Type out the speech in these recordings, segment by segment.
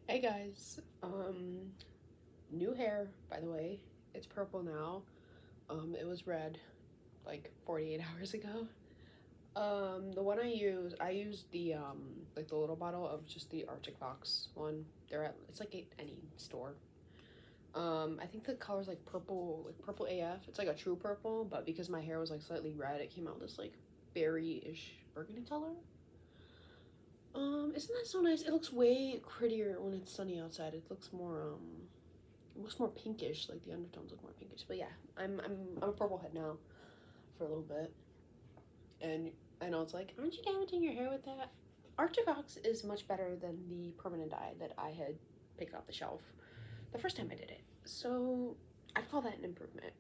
Hey guys, new hair, by the way. It's purple now. It was red like 48 hours ago. The one I used the like the little bottle of just the Arctic Fox one. It's like at any store. I think the color's like purple AF. It's like a true purple, but because my hair was like slightly red, it came out this like berry-ish burgundy color. Isn't that so nice? It looks way prettier when it's sunny outside. It looks more pinkish, like the undertones look more pinkish. But yeah, I'm a purple head now for a little bit. And I know it's like, aren't you damaging your hair with that? Arctic Ox is much better than the permanent dye that I had picked off the shelf the first time I did it. So I'd call that an improvement.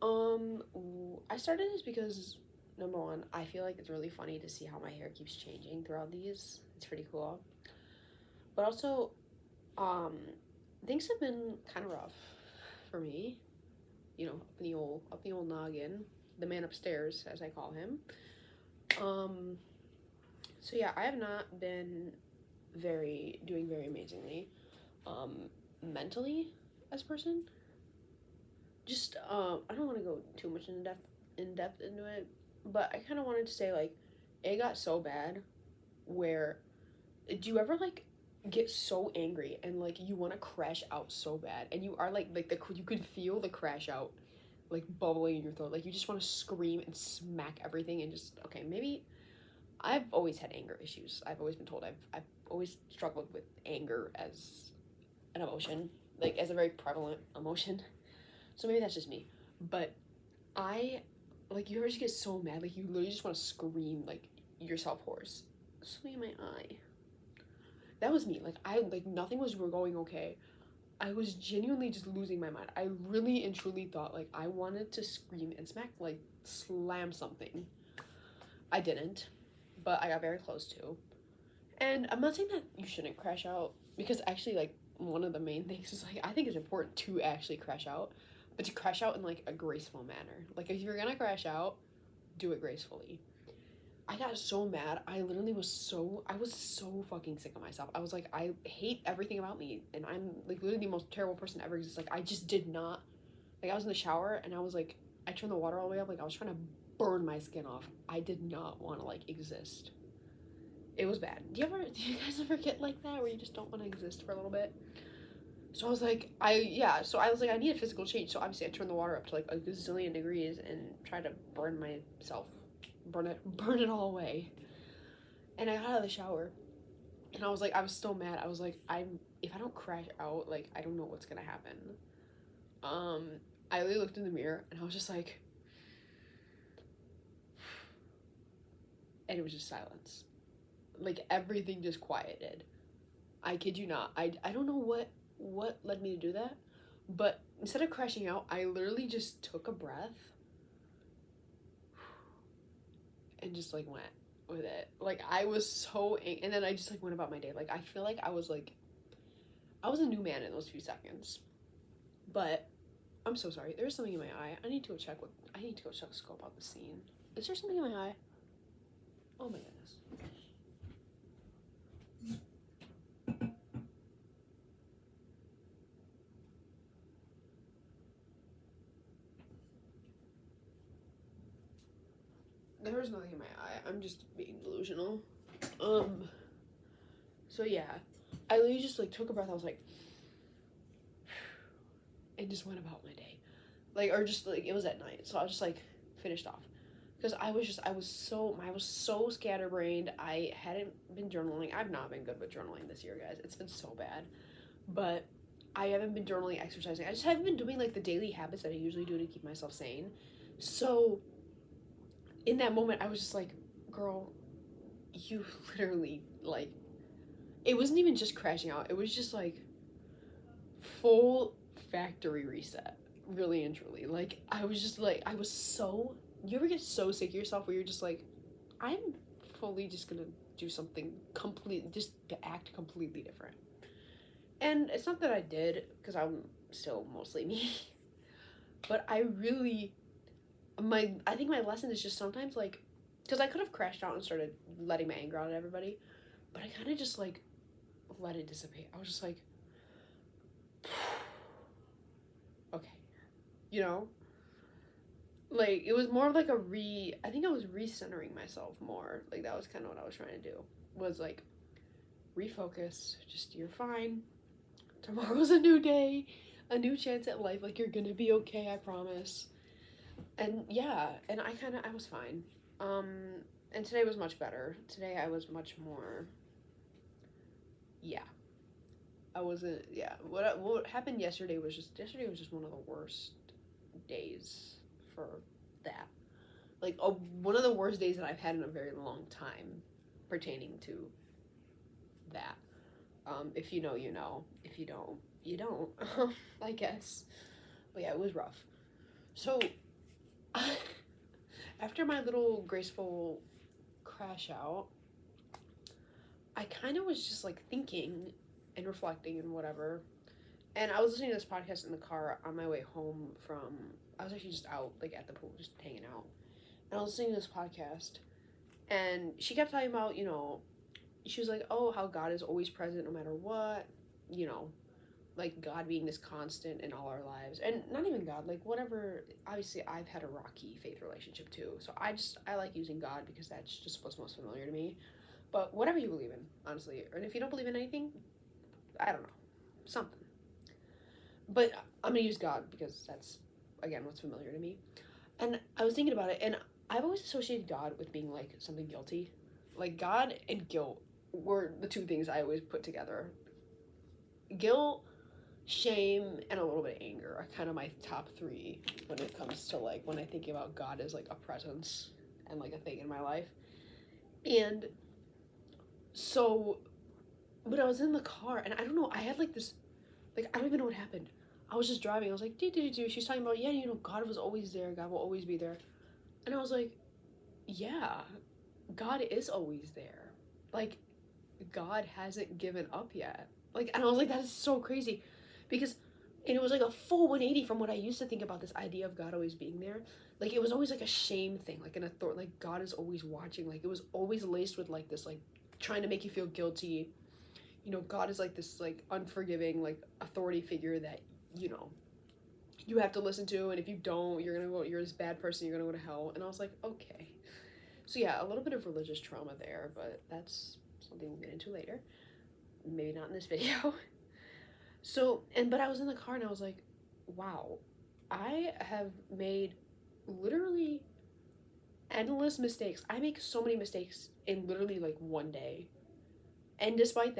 Um, I started this because number one, I feel like it's really funny to see how my hair keeps changing throughout these. It's pretty cool. But also, um, things have been kind of rough for me. You know, up the old noggin, the man upstairs, as I call him. Um, so yeah, I have not been doing very amazingly, mentally as a person. Just I don't want to go too much in depth into it, but I kind of wanted to say like, it got so bad where do you ever like get so angry and like you want to crash out so bad and you are like the you could feel the crash out like bubbling in your throat, like you just want to scream and smack everything and just okay, maybe I've always had anger issues. I've always been told I've always struggled with anger as an emotion, like as a very prevalent emotion. So maybe that's just me. But I like you ever just get so mad, like you literally just want to scream like yourself hoarse. Something in my eye. That was me. Like I like nothing was going okay. I was genuinely just losing my mind. I really and truly thought like I wanted to scream and smack like slam something. I didn't, but I got very close to. And I'm not saying that you shouldn't crash out because actually like one of the main things is like I think it's important to actually crash out, but to crash out in like a graceful manner. Like if you're gonna crash out, do it gracefully. I got so mad. I was so fucking sick of myself. I was like, I hate everything about me, and I'm like literally the most terrible person ever. Because like I just did not like I was in the shower and I was like, I turned the water all the way up. Like I was trying to burn my skin off. I did not want to like exist. It was bad. Do you guys ever get like that where you just don't want to exist for a little bit? So I was like, so I was like, I need a physical change. So obviously I turned the water up to like a gazillion degrees and tried to burn myself, burn it all away. And I got out of the shower and I was still mad. I was like, if I don't crash out, like, I don't know what's gonna happen. Um, I literally looked in the mirror and I was just like, and it was just silence. Like everything just quieted. I kid you not. I don't know what led me to do that, but instead of crashing out, I literally just took a breath and just like went with it. Like I was and then I just like went about my day. Like I feel like I was a new man in those few seconds. But I'm so sorry. There's something in my eye. I need to go check the scope out the scene. Is there something in my eye? Oh my goodness. There was nothing in my eye. I'm just being delusional. Um so yeah. I literally just like took a breath. I was like and just went about my day. Like or just like it was at night. So I was just like finished off. Because I was so scatterbrained. I hadn't been journaling. I've not been good with journaling this year, guys. It's been so bad. But I haven't been journaling, exercising. I just haven't been doing like the daily habits that I usually do to keep myself sane. So in that moment, I was just like, girl, you literally like it wasn't even just crashing out. It was just like full factory reset, really and truly. Like I was just like I was so you ever get so sick of yourself where you're just like, I'm fully just gonna do something complete just to act completely different. And it's not that I did, because I'm still mostly me. But I think my lesson is just sometimes like because I could have crashed out and started letting my anger out at everybody, but I kind of just like let it dissipate. I was just like, okay, you know, like it was more of like I think I was recentering myself more. Like that was kind of what I was trying to do. Was like refocus. Just you're fine. Tomorrow's a new day, a new chance at life. Like you're gonna be okay. I promise. And yeah, and I was fine. Um, and today was much better. Today I was much more. Yeah, I wasn't. Yeah, what happened yesterday was just one of the worst days for that. Like one of the worst days that I've had in a very long time, pertaining to that. If you know, you know. If you don't, you don't. I guess. But yeah, it was rough. So after my little graceful crash out, I kind of was just like thinking and reflecting and whatever. And I was listening to this podcast in the car on my way home from. I was actually just out, like at the pool, just hanging out. And I was listening to this podcast, and she kept talking about, she was like, oh, how God is always present no matter what, you know, like God being this constant in all our lives. And not even God, like whatever. Obviously, I've had a rocky faith relationship too. So I like using God because that's just what's most familiar to me. But whatever you believe in, honestly. And if you don't believe in anything, I don't know. Something. But I'm going to use God because that's, again, what's familiar to me. And I was thinking about it, and I've always associated God with being like something guilty. Like God and guilt were the two things I always put together. Guilt, shame, and a little bit of anger are kind of my top three when it comes to like when I think about God as like a presence and like a thing in my life. And so when I was in the car, and I don't know, I had like this, like I don't even know what happened. I was just driving. I was like, do. She's talking about, yeah, God was always there. God will always be there. And I was like, yeah, God is always there. Like, God hasn't given up yet. Like, and I was like, that is so crazy. Because, and it was like a full 180 from what I used to think about this idea of God always being there. Like, it was always like a shame thing, like an authority, like God is always watching. Like, it was always laced with like this, like, trying to make you feel guilty. God is like this, like, unforgiving, like, authority figure that, you have to listen to, and if you don't, you're this bad person, you're gonna go to hell. And I was like, okay. So yeah, a little bit of religious trauma there, but that's something we'll get into later. Maybe not in this video. So, but I was in the car and I was like, wow, I have made literally endless mistakes. I make so many mistakes in literally like one day. And despite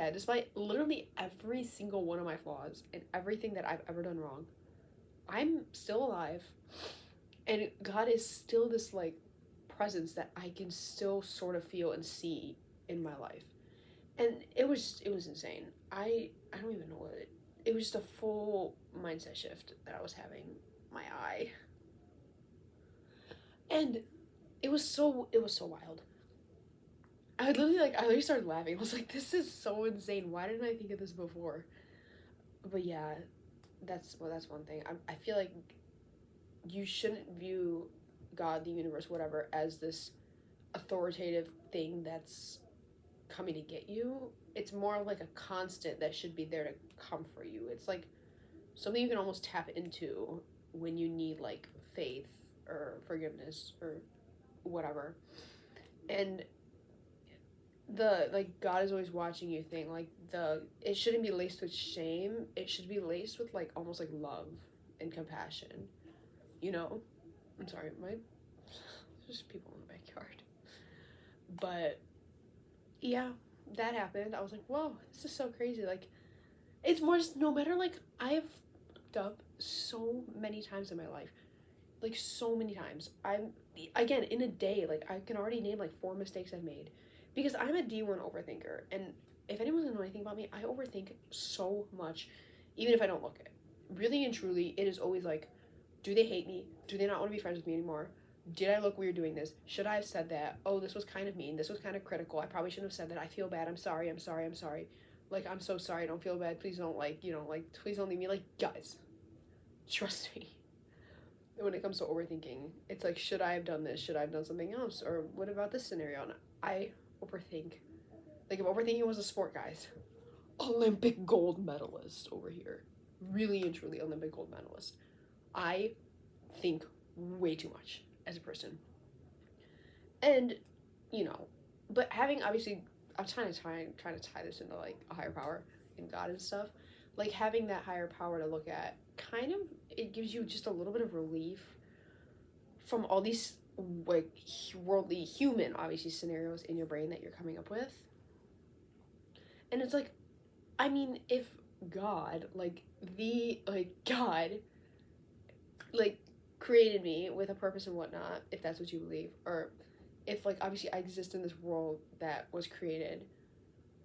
literally every single one of my flaws and everything that I've ever done wrong, I'm still alive. And God is still this like presence that I can still sort of feel and see in my life. And it was insane. I don't even know what it was, just a full mindset shift that I was having. My eye. And it was so wild. I literally started laughing. I was like, this is so insane. Why didn't I think of this before? But yeah, that's one thing. I feel like you shouldn't view God, the universe, whatever, as this authoritative thing that's coming to get you. It's more like a constant that should be there to comfort you. It's like something you can almost tap into when you need like faith or forgiveness or whatever. And the like God is always watching you thing, like it shouldn't be laced with shame. It should be laced with like almost like love and compassion. I'm sorry, there's just people in the backyard. But yeah, that happened. I was like, whoa, this is so crazy. Like, it's more just no matter, like, I've fucked up so many times in my life. Like, so many times. Again, in a day, like, I can already name, like, 4 mistakes I've made. Because I'm a D1 overthinker. And if anyone's gonna know anything about me, I overthink so much, even if I don't look it. Really and truly, it is always like, do they hate me? Do they not want to be friends with me anymore? Did I look weird doing this? Should I have said that? Oh, this was kind of mean. This was kind of critical. I probably shouldn't have said that. I feel bad. I'm sorry. Like, I'm so sorry. Don't feel bad. Please don't, please don't leave me. Like, guys, trust me. When it comes to overthinking, it's like, should I have done this? Should I have done something else? Or what about this scenario? And I overthink. Like, if overthinking was a sport, guys, Olympic gold medalist over here. Really and truly Olympic gold medalist. I think way too much as a person. And, you know, but having obviously, I'm trying to tie this into like a higher power and God and stuff. Like having that higher power to look at, kind of, it gives you just a little bit of relief from all these like worldly human obviously scenarios in your brain that you're coming up with. And it's like, I mean, if God, God, like created me with a purpose and whatnot, if that's what you believe, or if like obviously I exist in this world that was created,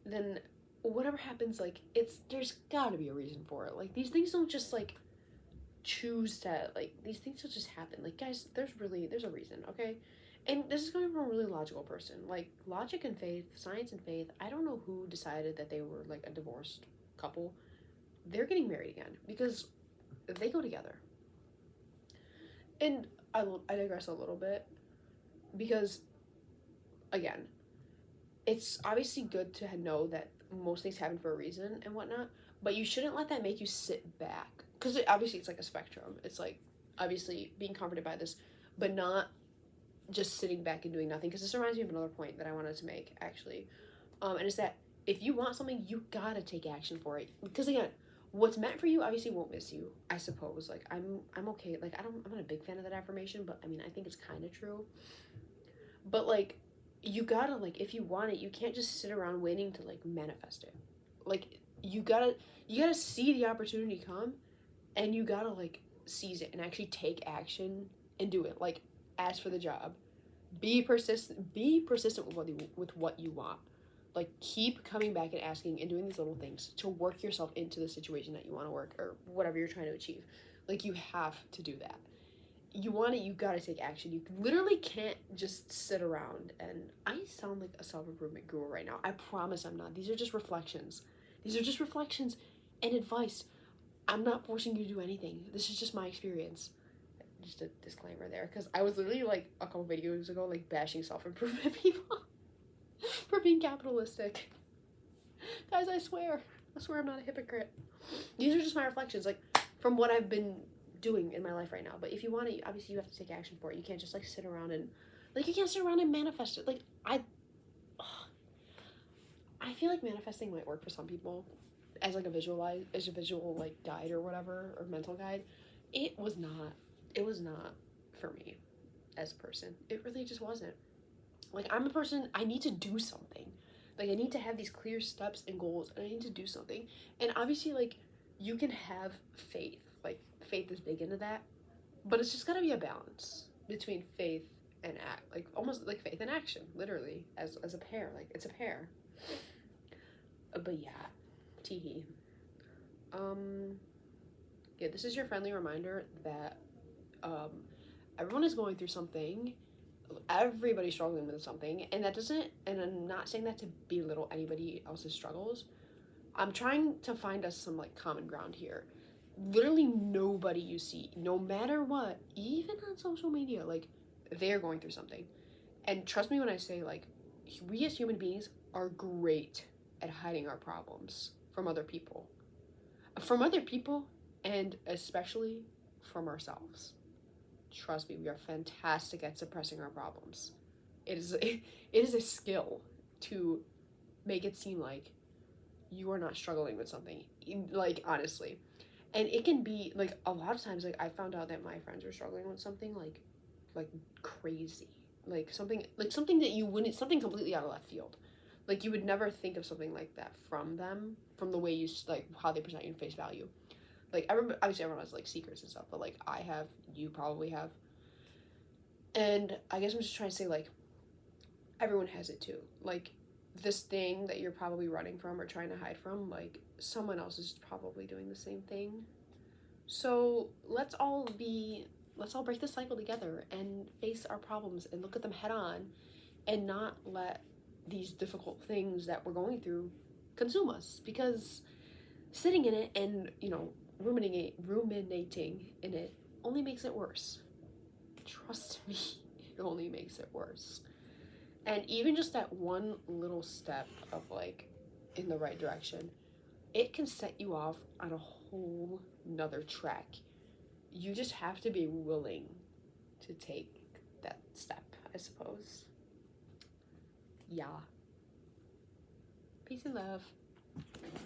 then whatever happens, like there's gotta be a reason for it. Like these things don't just like choose to, like these things don't just happen. Like guys, there's a reason, okay? And this is coming from a really logical person. Like logic and faith, science and faith, I don't know who decided that they were like a divorced couple. They're getting married again because they go together. And I digress a little bit because, again, it's obviously good to know that most things happen for a reason and whatnot, but you shouldn't let that make you sit back. Because obviously it's like a spectrum. It's like, obviously, being comforted by this, but not just sitting back and doing nothing. Because this reminds me of another point that I wanted to make, actually. And it's that if you want something, you gotta take action for it. Because, again, what's meant for you obviously won't miss you, I suppose. Like I'm okay. Like I'm not a big fan of that affirmation, but I mean I think it's kind of true. But like you gotta, like, if you want it, you can't just sit around waiting to like manifest it. Like you gotta see the opportunity come, and you gotta like seize it and actually take action and do it. Like ask for the job, be persistent with what you want. Like keep coming back and asking and doing these little things to work yourself into the situation that you want to work or whatever you're trying to achieve. Like you have to do that. You want it, you gotta take action. You literally can't just sit around. And I sound like a self-improvement guru right now. I promise I'm not. These are just reflections. These are just reflections and advice. I'm not forcing you to do anything. This is just my experience. Just a disclaimer there, because I was literally like a couple videos ago like bashing self-improvement people for being capitalistic. Guys, I swear I'm not a hypocrite. These are just my reflections, like from what I've been doing in my life right now. But if you want to, obviously you have to take action for it. You can't just like sit around and like you can't sit around and manifest it. Like I feel like manifesting might work for some people as like a visual like guide or whatever, or mental guide. It was not for me as a person. It really just wasn't. Like I'm a person, I need to do something. Like I need to have these clear steps and goals, and I need to do something. And obviously like you can have faith. Like faith is big into that. But it's just gotta be a balance between faith and act. Like almost like faith and action, literally, as a pair. Like it's a pair. But yeah. Teehee. Yeah, this is your friendly reminder that everyone is going through something. Everybody's struggling with something, and that doesn't, and I'm not saying that to belittle anybody else's struggles. I'm trying to find us some like common ground here. Literally nobody you see, no matter what, even on social media, like they're going through something. And trust me when I say, like, we as human beings are great at hiding our problems from other people. From other people, and especially from ourselves. Trust me, we are fantastic at suppressing our problems. It is a skill to make it seem like you are not struggling with something. Like, honestly. And it can be, like, a lot of times, like, I found out that my friends were struggling with something, like crazy. Like, something that you wouldn't, something completely out of left field. Like, you would never think of something like that from them, from the way you, like, how they present you in face value. Like, obviously everyone has, like, secrets and stuff, but, like, I have, you probably have. And I guess I'm just trying to say, like, everyone has it too. Like, this thing that you're probably running from or trying to hide from, like, someone else is probably doing the same thing. So let's all break this cycle together and face our problems and look at them head on, and not let these difficult things that we're going through consume us, because sitting in it and, you know, ruminating in it only makes it worse. Trust me, it only makes it worse. And even just that one little step of, like, in the right direction it can set you off on a whole nother track. You just have to be willing to take that step, I suppose. Yeah. Peace and love.